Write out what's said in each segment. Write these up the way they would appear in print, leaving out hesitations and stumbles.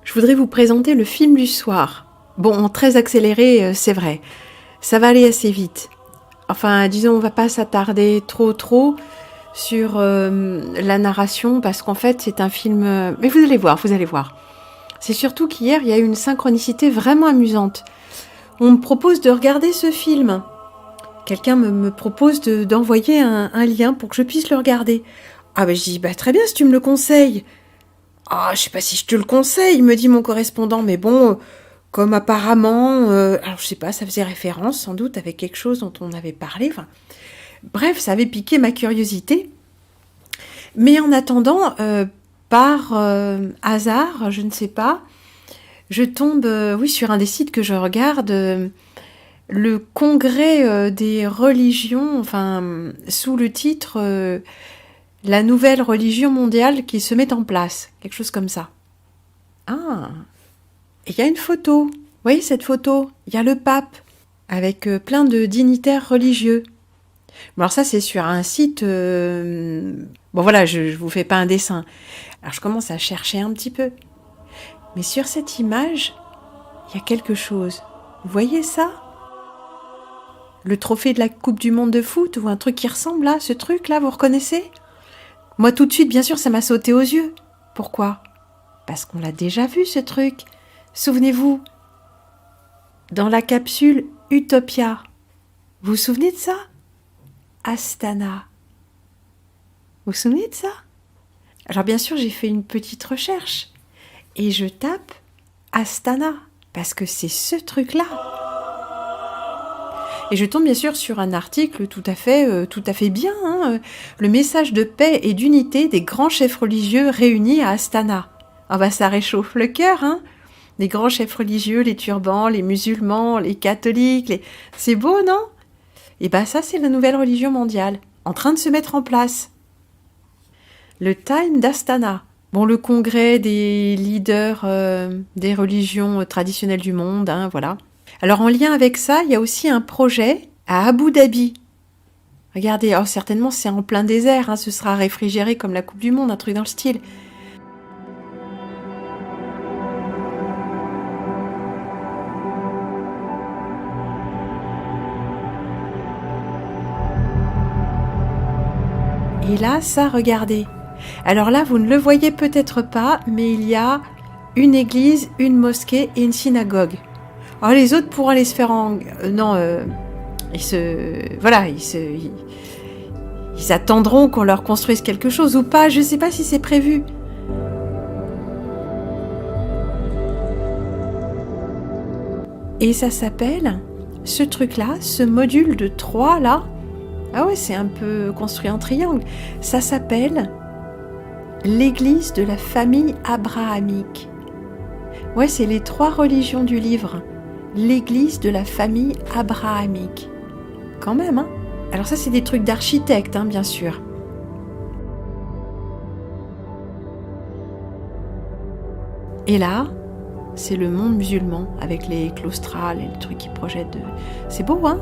Je voudrais vous présenter le film du soir. Bon, en très accéléré, c'est vrai. Ça va aller assez vite. Enfin, disons, on va pas s'attarder trop sur la narration, parce qu'en fait, c'est un film... Mais vous allez voir. C'est surtout qu'hier, il y a eu une synchronicité vraiment amusante. On me propose de regarder ce film. Quelqu'un me propose d'envoyer un lien pour que je puisse le regarder. Ah ben je dis, très bien si tu me le conseilles. Ah, je sais pas si je te le conseille, me dit mon correspondant, mais bon, comme apparemment, alors je sais pas, ça faisait référence sans doute avec quelque chose dont on avait parlé, enfin, bref, ça avait piqué ma curiosité. Mais en attendant, par hasard, je ne sais pas, je tombe, sur un des sites que je regarde, le congrès des religions, enfin, sous le titre... la nouvelle religion mondiale qui se met en place, quelque chose comme ça. Ah, il y a une photo. Vous voyez cette photo? Il y a le pape avec plein de dignitaires religieux. Bon, alors ça, c'est sur un site... Bon voilà, je vous fais pas un dessin. Alors je commence à chercher un petit peu. Mais sur cette image, il y a quelque chose. Vous voyez ça? Le trophée de la Coupe du Monde de foot ou un truc qui ressemble là, ce truc-là, vous reconnaissez? Moi, tout de suite, bien sûr, ça m'a sauté aux yeux. Pourquoi? Parce qu'on l'a déjà vu, ce truc. Souvenez-vous, dans la capsule Utopia. Vous vous souvenez de ça? Astana. Vous vous souvenez de ça? Alors, bien sûr, j'ai fait une petite recherche. Et je tape Astana. Parce que c'est ce truc-là. Et je tombe bien sûr sur un article tout à fait bien, hein, le message de paix et d'unité des grands chefs religieux réunis à Astana. Ah bah ça réchauffe le cœur, hein. Les grands chefs religieux, les turbans, les musulmans, les catholiques, c'est beau, non? Et bah ça c'est la nouvelle religion mondiale, en train de se mettre en place. Le Time d'Astana. Bon, le congrès des leaders des religions traditionnelles du monde, hein, voilà. Alors en lien avec ça, il y a aussi un projet à Abu Dhabi. Regardez, oh, certainement c'est en plein désert, hein, ce sera réfrigéré comme la Coupe du Monde, un truc dans le style. Et là, ça, regardez. Alors là, vous ne le voyez peut-être pas, mais il y a une église, une mosquée et une synagogue. Alors les autres pourront aller se faire en... ils attendront qu'on leur construise quelque chose ou pas, je ne sais pas si c'est prévu. Et ça s'appelle, ce truc-là, ce module de 3 là, ah ouais, c'est un peu construit en triangle, ça s'appelle l'église de la famille abrahamique. Ouais, c'est les 3 religions du livre. L'église de la famille abrahamique. Quand même, hein? Alors ça, c'est des trucs d'architecte, hein, bien sûr. Et là, c'est le monde musulman, avec les claustrales et les trucs qui projettent de... C'est beau, hein?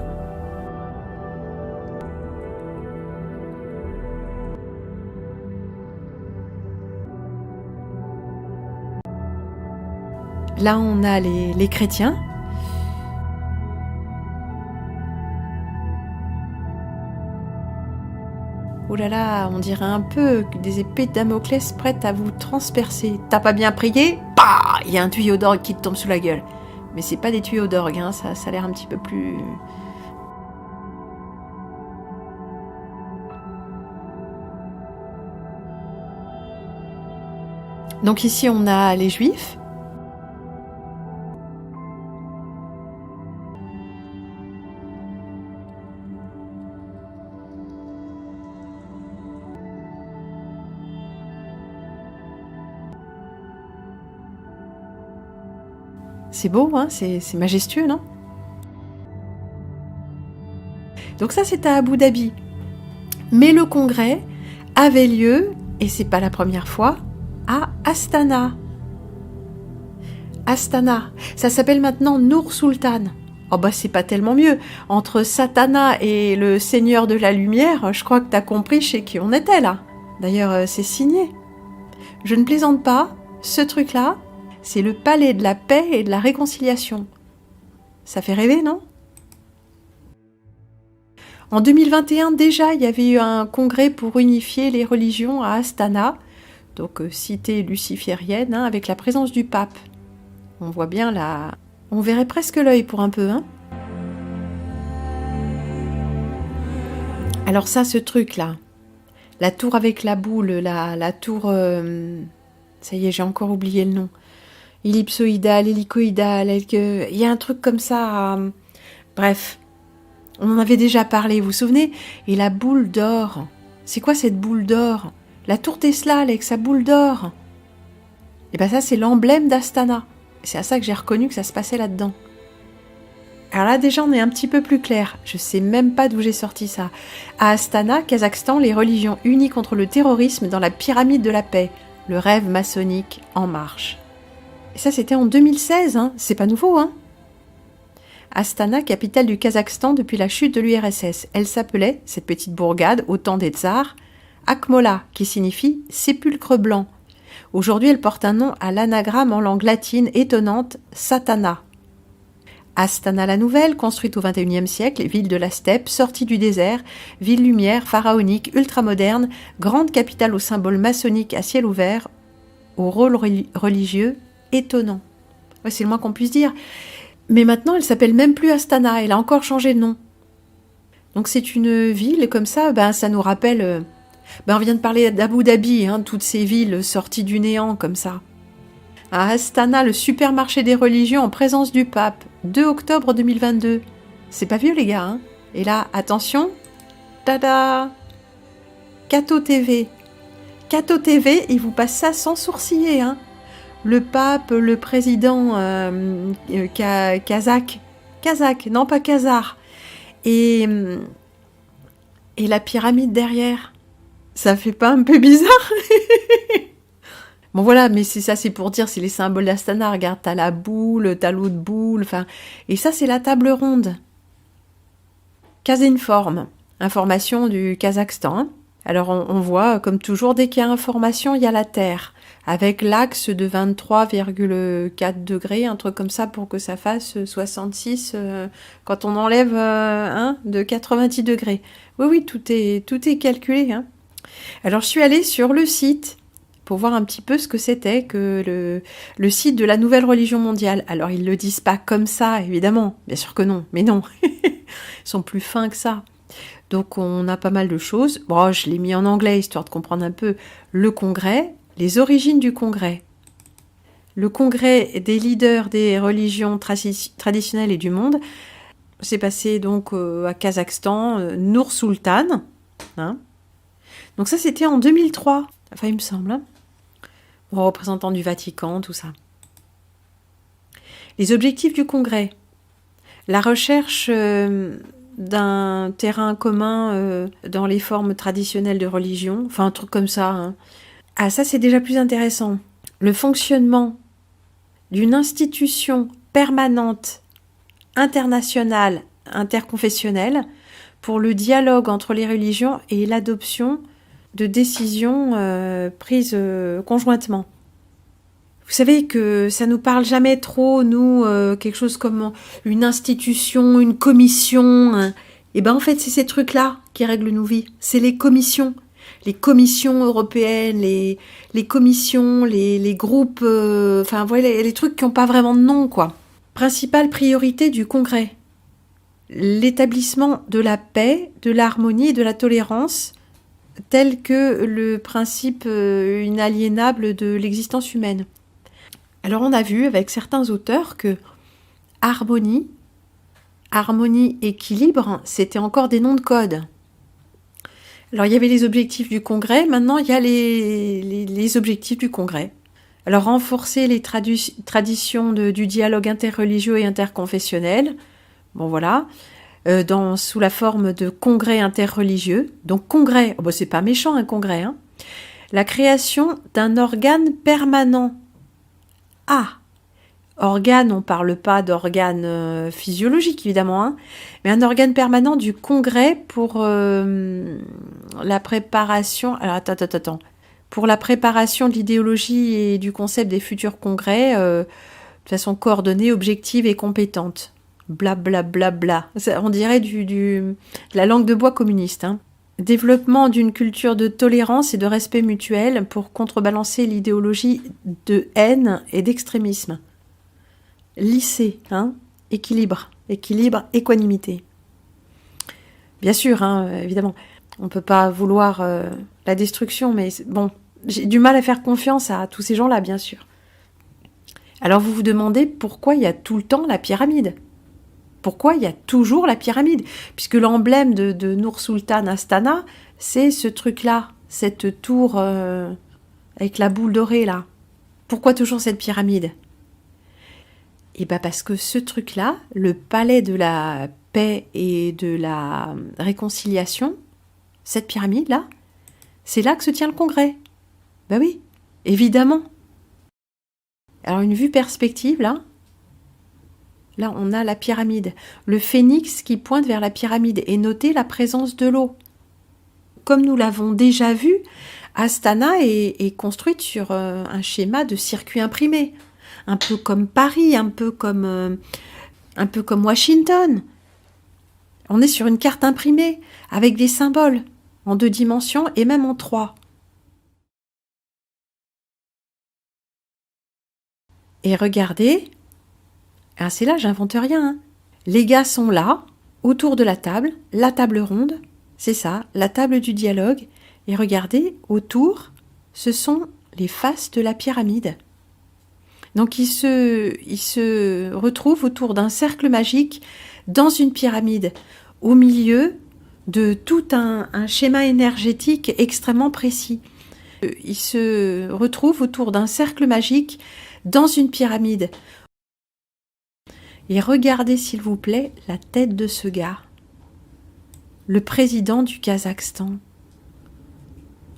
Là, on a les chrétiens. Oh là là, on dirait un peu des épées de Damoclès prêtes à vous transpercer. T'as pas bien prié? Bah, il y a un tuyau d'orgue qui te tombe sous la gueule. Mais c'est pas des tuyaux d'orgue, hein, ça a l'air un petit peu plus... Donc ici, on a les Juifs. C'est beau, hein, c'est majestueux, non? Donc ça, c'était à Abu Dhabi. Mais le congrès avait lieu, et c'est pas la première fois, à Astana. Astana, ça s'appelle maintenant Nour Sultan. Oh bah c'est pas tellement mieux. Entre Satana et le Seigneur de la Lumière, je crois que t'as compris chez qui on était là. D'ailleurs, c'est signé. Je ne plaisante pas, ce truc-là, c'est le palais de la paix et de la réconciliation. Ça fait rêver, non? En 2021, déjà, il y avait eu un congrès pour unifier les religions à Astana, donc cité luciférienne, hein, avec la présence du pape. On voit bien là, on verrait presque l'œil pour un peu, hein. Alors ça, ce truc-là, la tour avec la boule, la tour... ça y est, j'ai encore oublié le nom. Ellipsoïdale, hélicoïdale, il y a un truc comme ça. Bref, on en avait déjà parlé, vous vous souvenez? Et la boule d'or, c'est quoi cette boule d'or? La tour Tesla avec sa boule d'or. Et ben ça, c'est l'emblème d'Astana. C'est à ça que j'ai reconnu que ça se passait là-dedans. Alors là, déjà, on est un petit peu plus clair. Je sais même pas d'où j'ai sorti ça. À Astana, Kazakhstan, les religions unies contre le terrorisme dans la pyramide de la paix. Le rêve maçonnique en marche. Et ça, c'était en 2016, hein. C'est pas nouveau, hein. Astana, capitale du Kazakhstan depuis la chute de l'URSS. Elle s'appelait, cette petite bourgade, au temps des tsars, Akmola, qui signifie « sépulcre blanc ». Aujourd'hui, elle porte un nom à l'anagramme en langue latine étonnante, Satana. Astana la Nouvelle, construite au XXIe siècle, ville de la steppe, sortie du désert, ville lumière, pharaonique, ultramoderne, grande capitale au symbole maçonnique à ciel ouvert, au rôle religieux étonnant. Ouais, c'est le moins qu'on puisse dire. Mais maintenant, elle s'appelle même plus Astana, elle a encore changé de nom. Donc c'est une ville comme ça, ça nous rappelle... on vient de parler d'Abu Dhabi, hein, toutes ces villes sorties du néant comme ça. À Astana, le supermarché des religions en présence du pape, 2 octobre 2022. C'est pas vieux les gars, hein. Et là, attention, tada, Kato TV. Kato TV, il vous passe ça sans sourciller, hein. Le pape, le président kazakh, non pas khazar, et la pyramide derrière. Ça fait pas un peu bizarre? Bon voilà, mais c'est ça, c'est pour dire, c'est les symboles d'Astana. Regarde, t'as la boule, t'as l'autre boule, enfin... Et ça, c'est la table ronde. Kazinform, information du Kazakhstan. Alors on voit, comme toujours, dès qu'il y a information, il y a la Terre, avec l'axe de 23,4 degrés, un truc comme ça, pour que ça fasse 66, quand on enlève de 90 degrés. Oui, tout est calculé, hein. Alors je suis allée sur le site pour voir un petit peu ce que c'était que le site de la nouvelle religion mondiale. Alors ils le disent pas comme ça, évidemment, bien sûr que non, mais non, ils sont plus fins que ça. Donc on a pas mal de choses. Bon, je l'ai mis en anglais histoire de comprendre un peu le congrès, les origines du congrès. Le congrès des leaders des religions traditionnelles et du monde s'est passé donc à Kazakhstan, Nour Sultan, hein. Donc ça, c'était en 2003, enfin il me semble, hein. Bon, représentant du Vatican, tout ça. Les objectifs du congrès. La recherche d'un terrain commun dans les formes traditionnelles de religion, enfin un truc comme ça, hein. Ah, ça c'est déjà plus intéressant. Le fonctionnement d'une institution permanente, internationale, interconfessionnelle, pour le dialogue entre les religions et l'adoption de décisions prises conjointement. Vous savez que ça nous parle jamais trop, nous, quelque chose comme une institution, une commission, Et ben en fait, c'est ces trucs-là qui règlent nos vies. C'est les commissions européennes, les commissions, les groupes, enfin voilà, les trucs qui n'ont pas vraiment de nom, quoi. Principale priorité du Congrès. L'établissement de la paix, de l'harmonie et de la tolérance, tel que le principe inaliénable de l'existence humaine. Alors on a vu avec certains auteurs que harmonie, équilibre, c'était encore des noms de code. Alors il y avait les objectifs du Congrès, maintenant il y a les objectifs du Congrès. Alors renforcer les traditions du dialogue interreligieux et interconfessionnel, bon voilà, sous la forme de congrès interreligieux. Donc congrès, oh, bah, c'est pas méchant un congrès, hein. La création d'un organe permanent. Ah, organe, on parle pas d'organe physiologique évidemment, hein, mais un organe permanent du Congrès pour la préparation. Alors attends. Pour la préparation de l'idéologie et du concept des futurs congrès de façon coordonnée, objective et compétente. Bla bla bla bla. On dirait de la langue de bois communiste. Hein. Développement d'une culture de tolérance et de respect mutuel pour contrebalancer l'idéologie de haine et d'extrémisme. Lycée, hein, équilibre, équanimité. Bien sûr, hein, évidemment, on ne peut pas vouloir la destruction, mais bon, j'ai du mal à faire confiance à tous ces gens-là, bien sûr. Alors vous vous demandez pourquoi il y a tout le temps la pyramide. Pourquoi il y a toujours la pyramide? Puisque l'emblème de Nur-Sultan Astana, c'est ce truc-là, cette tour avec la boule dorée, là. Pourquoi toujours cette pyramide? Et bien parce que ce truc-là, le palais de la paix et de la réconciliation, cette pyramide-là, c'est là que se tient le congrès. Ben oui, évidemment. Alors une vue perspective, là, on a la pyramide. Le phénix qui pointe vers la pyramide et notez la présence de l'eau. Comme nous l'avons déjà vu, Astana est construite sur un schéma de circuit imprimé. Un peu comme Paris, un peu comme Washington. On est sur une carte imprimée, avec des symboles, en 2 dimensions et même en 3. Et regardez, c'est là, j'invente rien. Hein. Les gars sont là, autour de la table ronde, c'est ça, la table du dialogue. Et regardez, autour, ce sont les faces de la pyramide. Donc ils se retrouvent autour d'un cercle magique dans une pyramide, au milieu de tout un schéma énergétique extrêmement précis. Ils se retrouvent autour d'un cercle magique dans une pyramide. Et regardez s'il vous plaît la tête de ce gars, le président du Kazakhstan.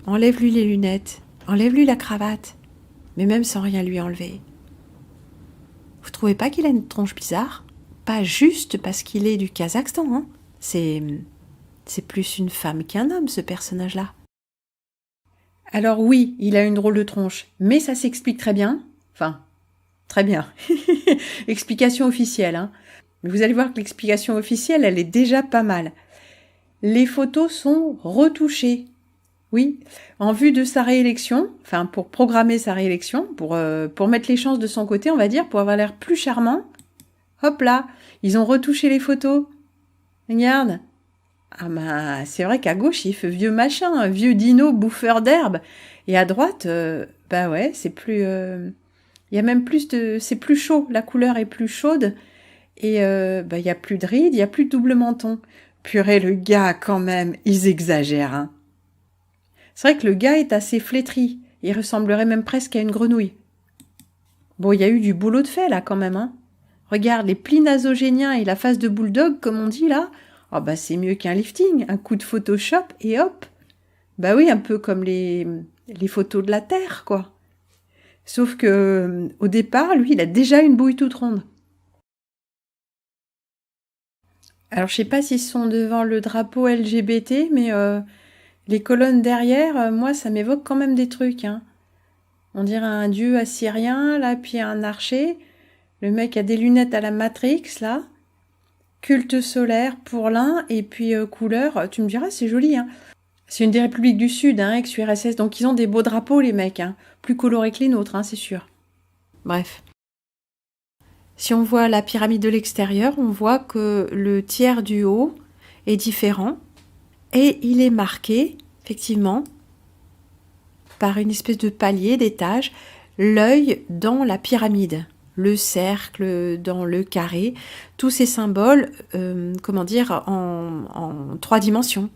Enlève-lui les lunettes, enlève-lui la cravate, mais même sans rien lui enlever. Vous trouvez pas qu'il a une tronche bizarre? Pas juste parce qu'il est du Kazakhstan, hein. C'est plus une femme qu'un homme, ce personnage-là. Alors oui, il a une drôle de tronche, mais ça s'explique très bien. Enfin, très bien. Explication officielle, hein. Mais vous allez voir que l'explication officielle, elle est déjà pas mal. Les photos sont retouchées. Oui, en vue de sa réélection, enfin pour programmer sa réélection, pour mettre les chances de son côté, on va dire, pour avoir l'air plus charmant. Hop là, ils ont retouché les photos. Regarde. Ah ben, c'est vrai qu'à gauche, il fait vieux machin, un vieux dino bouffeur d'herbe. Et à droite, bah ouais, c'est plus... Il y a même plus de... C'est plus chaud, la couleur est plus chaude. Et bah, il y a plus de rides, il y a plus de double menton. Purée, le gars, quand même, ils exagèrent, hein. C'est vrai que le gars est assez flétri. Il ressemblerait même presque à une grenouille. Bon, il y a eu du boulot de fait, là, quand même, hein. Regarde, les plis nasogéniens et la face de bulldog, comme on dit, là. Oh, bah, c'est mieux qu'un lifting. Un coup de Photoshop et hop. Bah oui, un peu comme les photos de la Terre, quoi. Sauf que, au départ, lui, il a déjà une bouille toute ronde. Alors, je sais pas s'ils sont devant le drapeau LGBT, mais les colonnes derrière, moi, ça m'évoque quand même des trucs, hein. On dirait un dieu assyrien, là, puis un archer. Le mec a des lunettes à la Matrix, là. Culte solaire pour l'un, et puis couleur, tu me diras, c'est joli, hein. C'est une des républiques du Sud, hein, ex-URSS, donc ils ont des beaux drapeaux, les mecs, hein. Plus colorés que les nôtres, hein, c'est sûr. Bref. Si on voit la pyramide de l'extérieur, on voit que le tiers du haut est différent, et il est marqué, effectivement, par une espèce de palier, d'étage, l'œil dans la pyramide, le cercle dans le carré, tous ces symboles, en 3 dimensions.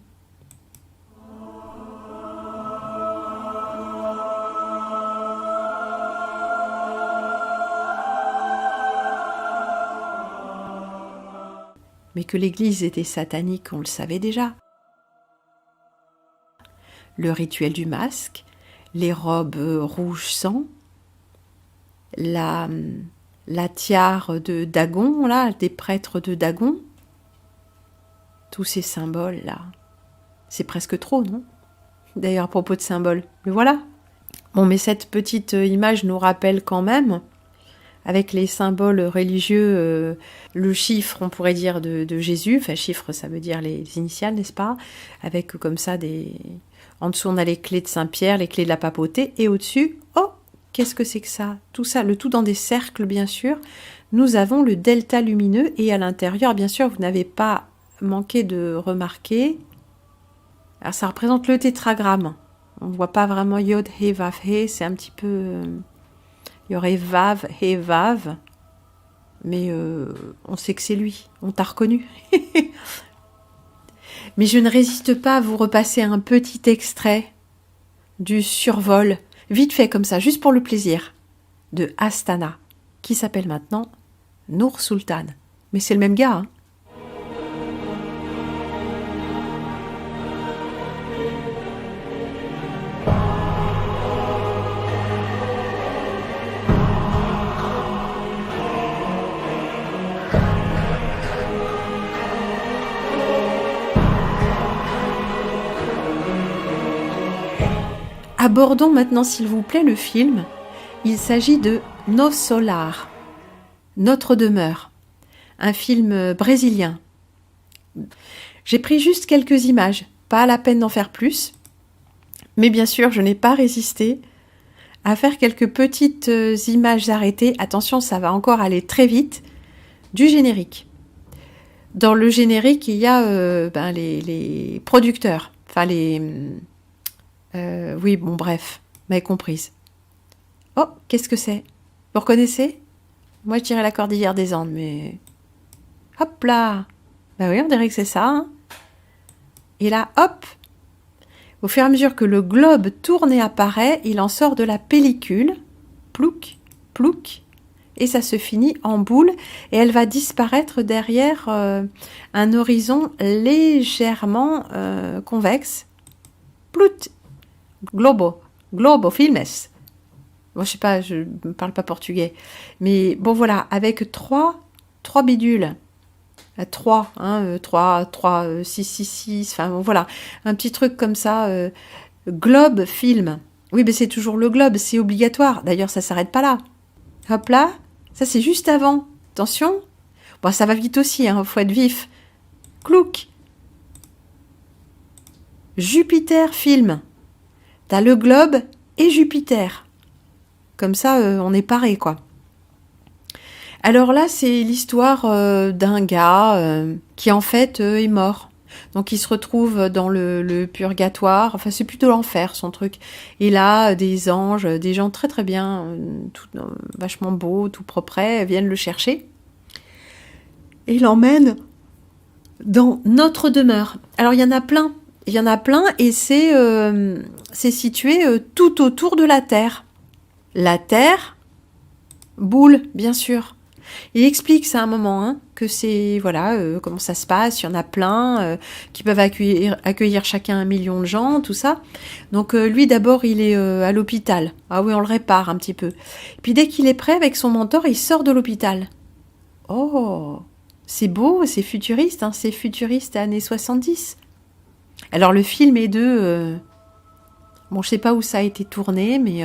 Mais que l'Église était satanique, on le savait déjà. Le rituel du masque, les robes rouge sang, la tiare de Dagon, là, des prêtres de Dagon, tous ces symboles-là, c'est presque trop, non? D'ailleurs, à propos de symboles, mais voilà. Bon, mais cette petite image nous rappelle quand même, avec les symboles religieux, le chiffre, on pourrait dire, de Jésus, enfin chiffre, ça veut dire les initiales, n'est-ce pas? Avec comme ça en dessous, on a les clés de Saint-Pierre, les clés de la papauté, et au-dessus, oh, qu'est-ce que c'est que ça? Tout ça, le tout dans des cercles, bien sûr. Nous avons le delta lumineux, et à l'intérieur, bien sûr, vous n'avez pas manqué de remarquer. Alors, ça représente le tétragramme. On ne voit pas vraiment Yod, He, Vav, He, c'est un petit peu... il y aurait Vav, He, Vav, mais on sait que c'est lui, on t'a reconnu. Mais je ne résiste pas à vous repasser un petit extrait du survol, vite fait comme ça, juste pour le plaisir, de Astana, qui s'appelle maintenant Nour Sultan. Mais c'est le même gars, hein. Abordons maintenant, s'il vous plaît, le film. Il s'agit de Nos Solar, Notre demeure, un film brésilien. J'ai pris juste quelques images, pas la peine d'en faire plus, mais bien sûr, je n'ai pas résisté à faire quelques petites images arrêtées. Attention, ça va encore aller très vite, du générique. Dans le générique, il y a les producteurs, enfin oui, bon, bref, m'avez comprise. Oh, qu'est-ce que c'est? Vous reconnaissez? Moi, je dirais la Cordillère des Andes, mais... Hop là! Ben oui, on dirait que c'est ça, hein. Et là, hop! Au fur et à mesure que le globe tourne et apparaît, il en sort de la pellicule. Plouc, plouc. Et ça se finit en boule. Et elle va disparaître derrière un horizon légèrement convexe. Plout! Globo filmes. Bon, je sais pas, je ne parle pas portugais. Mais bon, voilà, avec trois bidules. 3, 6, 6, 6, enfin bon, voilà. Un petit truc comme ça. Globe film. Oui, mais c'est toujours le globe, c'est obligatoire. D'ailleurs, ça s'arrête pas là. Hop là, ça c'est juste avant. Attention. Bon, ça va vite aussi, hein, faut être vif. Clouc. Jupiter film. T'as le globe et Jupiter. Comme ça, on est paré, quoi. Alors là, c'est l'histoire d'un gars qui, en fait, est mort. Donc, il se retrouve dans le purgatoire. Enfin, c'est plutôt l'enfer, son truc. Et là, des anges, des gens très, très bien, vachement beaux, tout propres, viennent le chercher. Et l'emmènent dans notre demeure. Alors, il y en a plein. Il y en a plein et c'est situé tout autour de la Terre. La Terre, boule, bien sûr. Il explique ça à un moment, hein, que c'est, voilà, comment ça se passe, il y en a plein qui peuvent accueillir chacun 1 million de gens, tout ça. Donc lui, d'abord, il est à l'hôpital. Ah oui, on le répare un petit peu. Puis dès qu'il est prêt avec son mentor, il sort de l'hôpital. Oh, c'est beau, c'est futuriste, hein, c'est futuriste années 70. Alors le film est bon, je sais pas où ça a été tourné, mais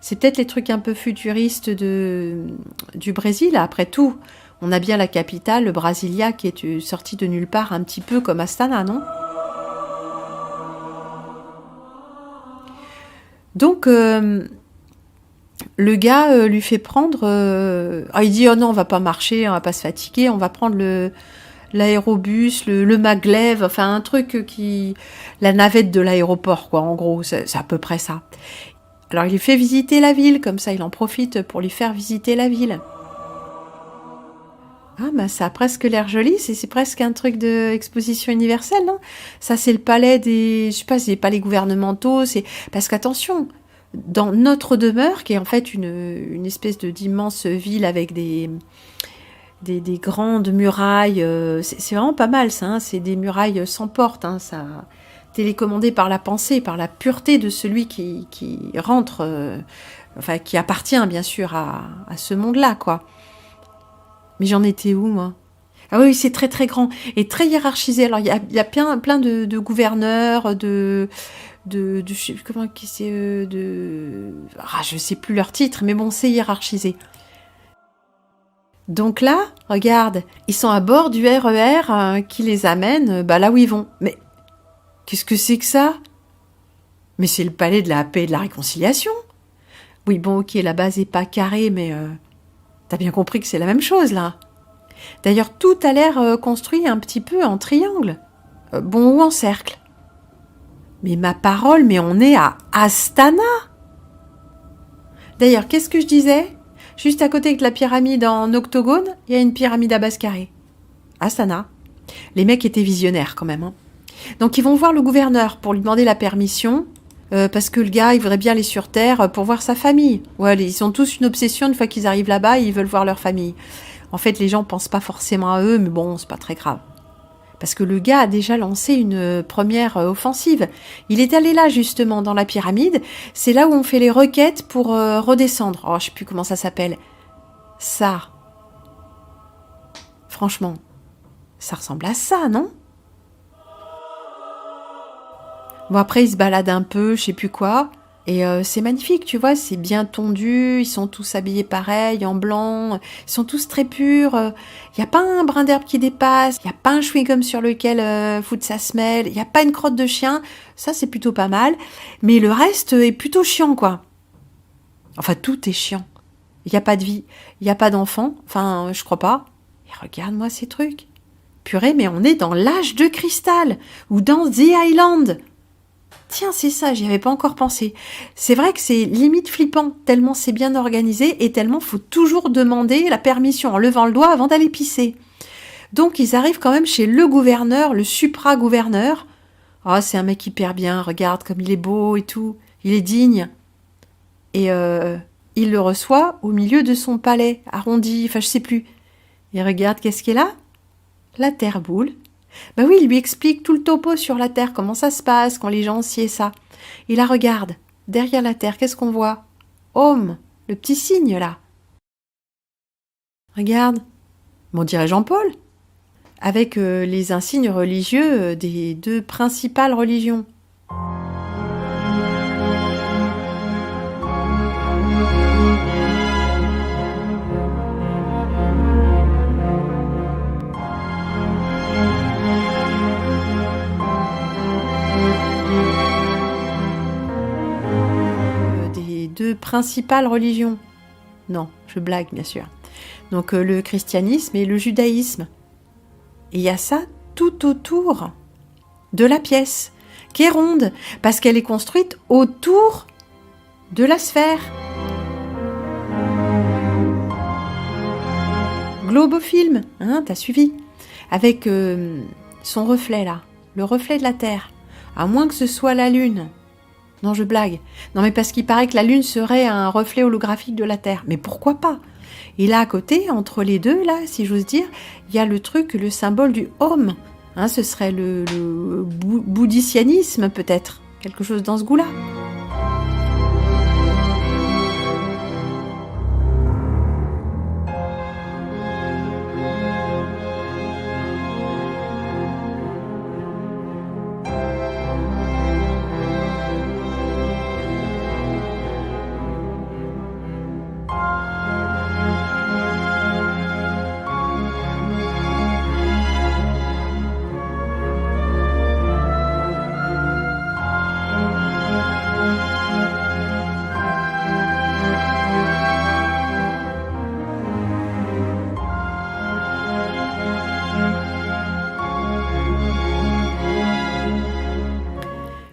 c'est peut-être les trucs un peu futuristes du Brésil. Après tout, On a bien la capitale, le Brasilia, qui est sorti de nulle part, un petit peu comme Astana, non? Donc, le gars lui fait prendre... il dit, oh non, on va pas marcher, on va pas se fatiguer, on va prendre l'aérobus, le maglev, enfin un truc qui... La navette de l'aéroport, quoi, en gros, c'est à peu près ça. Alors, il lui fait visiter la ville, comme ça, il en profite pour lui faire visiter la ville. Ah, bah ça a presque l'air joli, c'est presque un truc d'exposition universelle, non? Ça, c'est le palais des... Je sais pas, c'est les palais gouvernementaux, c'est... Parce qu'attention, dans notre demeure, qui est en fait une espèce d'immense ville avec des grandes murailles, c'est vraiment pas mal, ça, hein, c'est des murailles sans porte, hein, ça... télécommandé par la pensée, par la pureté de celui qui rentre, enfin, qui appartient, bien sûr, à ce monde-là, quoi. Mais j'en étais où, moi? Ah oui, c'est très très grand et très hiérarchisé. Alors, il y a plein de gouverneurs, je sais plus comment c'est, je sais plus leur titre, mais bon, c'est hiérarchisé. Donc là, regarde, ils sont à bord du RER qui les amène là où ils vont. Mais qu'est-ce que c'est que ça? Mais c'est le palais de la paix et de la réconciliation. Oui, bon, ok, la base est pas carrée, mais t'as bien compris que c'est la même chose, là. D'ailleurs, tout a l'air construit un petit peu en triangle. Ou en cercle. Mais ma parole, mais on est à Astana. D'ailleurs, qu'est-ce que je disais? Juste à côté de la pyramide en octogone, il y a une pyramide à base carrée. Astana. Les mecs étaient visionnaires, quand même, hein. Donc, ils vont voir le gouverneur pour lui demander la permission... parce que le gars, il voudrait bien aller sur Terre pour voir sa famille. Ouais, ils ont tous une obsession, une fois qu'ils arrivent là-bas, ils veulent voir leur famille. En fait, les gens pensent pas forcément à eux, mais bon, c'est pas très grave. Parce que le gars a déjà lancé une première offensive. Il est allé là, justement, dans la pyramide. C'est là où on fait les requêtes pour redescendre. Oh, je sais plus comment ça s'appelle. Ça. Franchement, ça ressemble à ça, non ? Bon, après, ils se baladent un peu, je sais plus quoi. Et c'est magnifique, tu vois, c'est bien tondu, ils sont tous habillés pareil, en blanc, ils sont tous très purs. Il n'y a pas un brin d'herbe qui dépasse, il n'y a pas un chewing-gum sur lequel foutre sa semelle, il n'y a pas une crotte de chien, ça c'est plutôt pas mal. Mais le reste est plutôt chiant, quoi. Enfin, tout est chiant. Il n'y a pas de vie, il n'y a pas d'enfants, enfin, je crois pas. Et regarde-moi ces trucs. Purée, mais on est dans l'âge de cristal, ou dans The Island. Tiens, c'est ça, j'y avais pas encore pensé. C'est vrai que c'est limite flippant, tellement c'est bien organisé et tellement faut toujours demander la permission en levant le doigt avant d'aller pisser. Donc ils arrivent quand même chez le gouverneur, le supra-gouverneur. Ah, c'est un mec hyper bien, regarde comme il est beau et tout, il est digne. Et il le reçoit au milieu de son palais, arrondi, enfin je sais plus. Et regarde, qu'est-ce qu'il a? La terre-boule. Ben oui, il lui explique tout le topo sur la Terre, comment ça se passe quand les gens ci et ça. Il la regarde. Derrière la Terre, qu'est-ce qu'on voit? Homme, le petit signe là. Regarde. On dirait Jean-Paul. Avec les insignes religieux des deux principales religions. Deux principales religions. Non, je blague bien sûr. Donc le christianisme et le judaïsme. Et il y a ça tout autour de la pièce, qui est ronde, parce qu'elle est construite autour de la sphère. Globofilm, hein, t'as suivi? Avec son reflet là, le reflet de la Terre. À moins que ce soit la Lune. Non, je blague. Non, mais parce qu'il paraît que la Lune serait un reflet holographique de la Terre. Mais pourquoi pas? Et là, à côté, entre les deux, là, si j'ose dire, il y a le truc, le symbole du Om. Hein, ce serait le bouddhistianisme, peut-être. Quelque chose dans ce goût-là.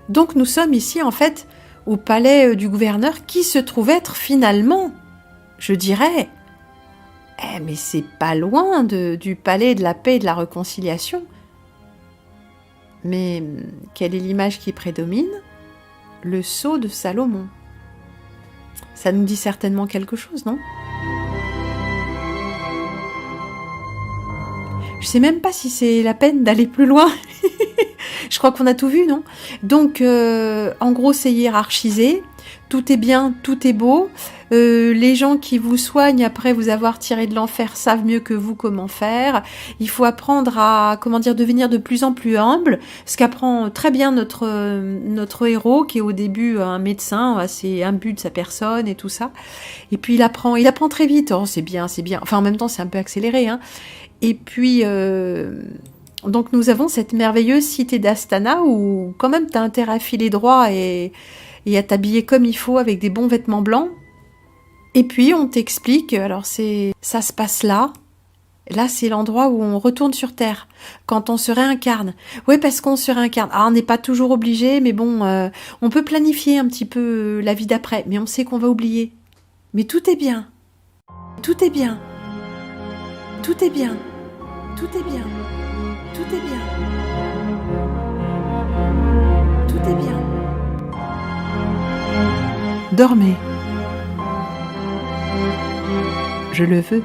Donc nous sommes ici en fait au palais du gouverneur qui se trouve être finalement, je dirais, mais c'est pas loin du palais de la paix et de la réconciliation. Mais quelle est l'image qui prédomine? Le sceau de Salomon. Ça nous dit certainement quelque chose, non? Je sais même pas si c'est la peine d'aller plus loin. Je crois qu'on a tout vu, non? Donc, en gros, c'est hiérarchisé. Tout est bien, tout est beau. Les gens qui vous soignent après vous avoir tiré de l'enfer savent mieux que vous comment faire. Il faut apprendre à, devenir de plus en plus humble. Ce qu'apprend très bien notre héros, qui est au début un médecin, assez imbu de sa personne et tout ça. Et puis il apprend très vite. Oh, c'est bien. Enfin, en même temps, c'est un peu accéléré, hein. Et puis, donc nous avons cette merveilleuse cité d'Astana où quand même t'as intérêt à filer droit et à t'habiller comme il faut avec des bons vêtements blancs. Et puis on t'explique, alors ça se passe là. Là, c'est l'endroit où on retourne sur Terre, quand on se réincarne. Oui, parce qu'on se réincarne. Ah, on n'est pas toujours obligé, mais bon, on peut planifier un petit peu la vie d'après, mais on sait qu'on va oublier. Mais tout est bien. Tout est bien. Tout est bien. Tout est bien. Tout est bien. Tout est bien. Dormez. Je le veux.